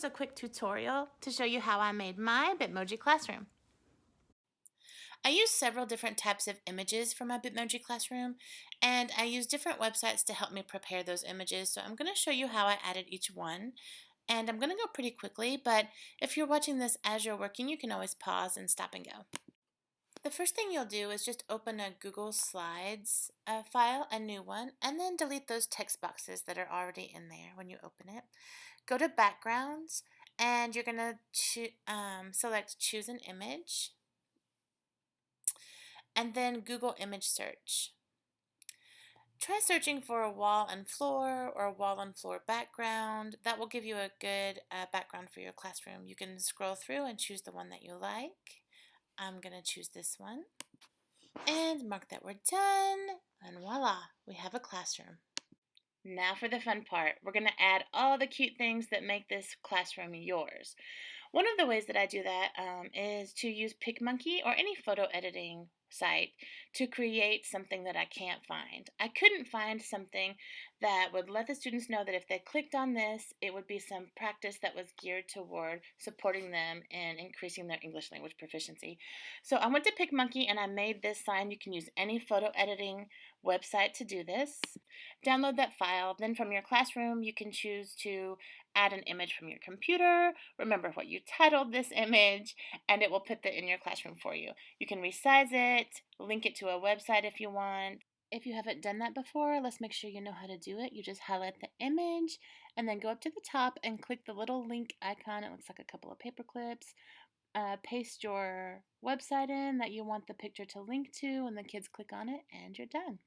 here's a quick tutorial to show you how I made my Bitmoji Classroom. I use several different types of images for my Bitmoji Classroom, and I use different websites to help me prepare those images. So I'm going to show you how I added each one, and I'm going to go pretty quickly, but if you're watching this as you're working, you can always pause and stop and go. The first thing you'll do is just open a Google Slides file, a new one, and then delete those text boxes that are already in there when you open it. Go to Backgrounds, and you're going to select Choose an Image, and then Google Image Search. Try searching for a wall and floor or a wall and floor background. That will give you a good background for your classroom. You can scroll through and choose the one that you like. I'm going to choose this one and mark that we're done, and voila, we have a classroom. Now for the fun part. We're going to add all the cute things that make this classroom yours. One of the ways that I do that is to use Bitmoji or any photo editing site to create something that I can't find. I couldn't find something that would let the students know that if they clicked on this, it would be some practice that was geared toward supporting them in increasing their English language proficiency. So I went to Bitmoji and I made this sign. You can use any photo editing website to do this. Download that file. Then from your classroom, you can choose to add an image from your computer. Remember what you titled this image, and it will put that in your classroom for you. You can resize it, link it to a website if you want. If you haven't done that before, let's make sure you know how to do it. You just highlight the image and then go up to the top and click the little link icon. It looks like a couple of paper clips. Paste your website in that you want the picture to link to, and the kids click on it, and you're done.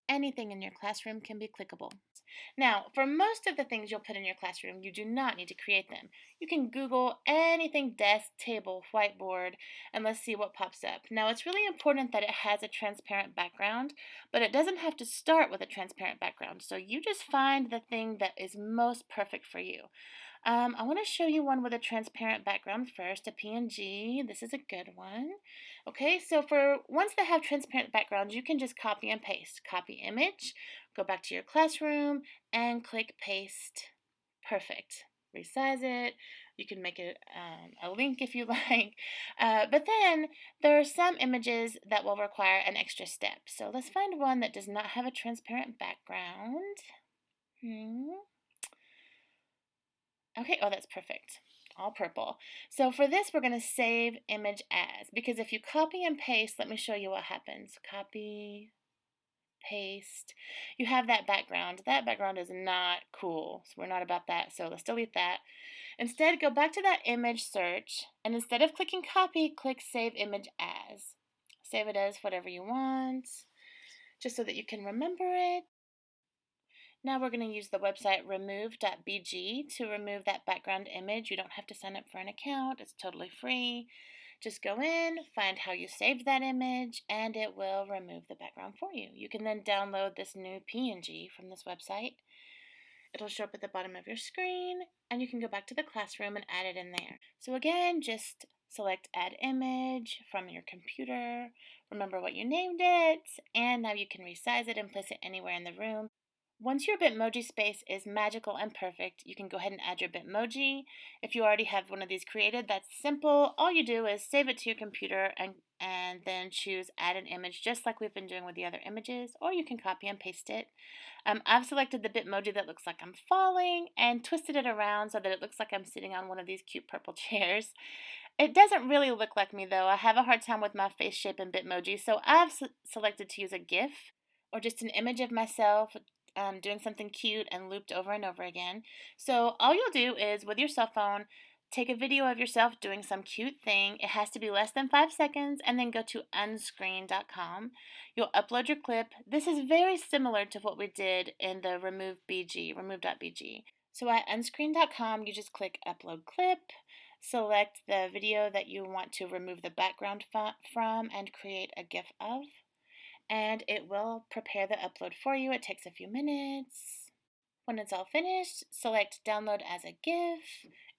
Anything in your classroom can be clickable. Now, for most of the things you'll put in your classroom, you do not need to create them. You can Google anything desk, table, whiteboard, and let's see what pops up. Now, it's really important that it has a transparent background, but it doesn't have to start with a transparent background. So you just find the thing that is most perfect for you. I want to show you one with a transparent background first, a PNG. This is a good one. Okay, so for ones that have transparent backgrounds, you can just copy and paste. Copy image, go back to your classroom, and click paste. Perfect. Resize it. You can make it a link if you like. But then there are some images that will require an extra step. So let's find one that does not have a transparent background. Okay, oh, that's perfect. All purple. So for this, we're going to save image as, because if you copy and paste, let me show you what happens. Copy, paste. You have that background. That background is not cool, so we're not about that, so let's delete that. Instead, go back to that image search, and instead of clicking copy, click save image as. Save it as whatever you want, just so that you can remember it. Now we're going to use the website remove.bg to remove that background image. You don't have to sign up for an account. It's totally free. Just go in, find how you saved that image, and it will remove the background for you. You can then download this new PNG from this website. It'll show up at the bottom of your screen, and you can go back to the classroom and add it in there. So again, just select Add Image from your computer. Remember what you named it, and now you can resize it and place it anywhere in the room. Once your Bitmoji space is magical and perfect, you can go ahead and add your Bitmoji. If you already have one of these created, that's simple. All you do is save it to your computer and then choose Add an Image, just like we've been doing with the other images, or you can copy and paste it. I've selected the Bitmoji that looks like I'm falling and twisted it around so that it looks like I'm sitting on one of these cute purple chairs. It doesn't really look like me, though. I have a hard time with my face shape in Bitmoji, so I've selected to use a GIF, or just an image of myself doing something cute and looped over and over again. So all you'll do is, with your cell phone, take a video of yourself doing some cute thing. It has to be less than 5 seconds, and then go to unscreen.com. You'll upload your clip. This is very similar to what we did in the remove.bg. So at unscreen.com, you just click upload clip, select the video that you want to remove the background from, and create a GIF of, and it will prepare the upload for you. It takes a few minutes. When it's all finished, select download as a GIF.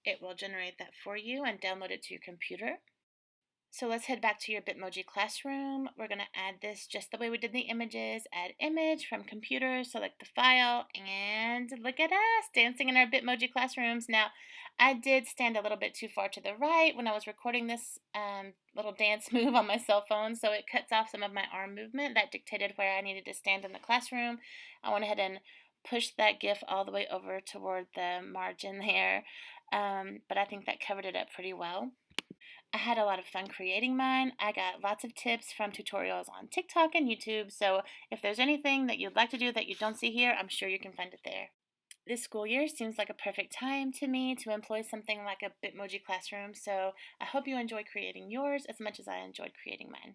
It will generate that for you and download it to your computer. So let's head back to your Bitmoji Classroom. We're going to add this just the way we did the images. Add image from computer, select the file, and look at us dancing in our Bitmoji classrooms. Now, I did stand a little bit too far to the right when I was recording this little dance move on my cell phone, so it cuts off some of my arm movement that dictated where I needed to stand in the classroom. I went ahead and pushed that GIF all the way over toward the margin there, but I think that covered it up pretty well. I had a lot of fun creating mine. I got lots of tips from tutorials on TikTok and YouTube, so if there's anything that you'd like to do that you don't see here, I'm sure you can find it there. This school year seems like a perfect time to me to employ something like a Bitmoji Classroom, so I hope you enjoy creating yours as much as I enjoyed creating mine.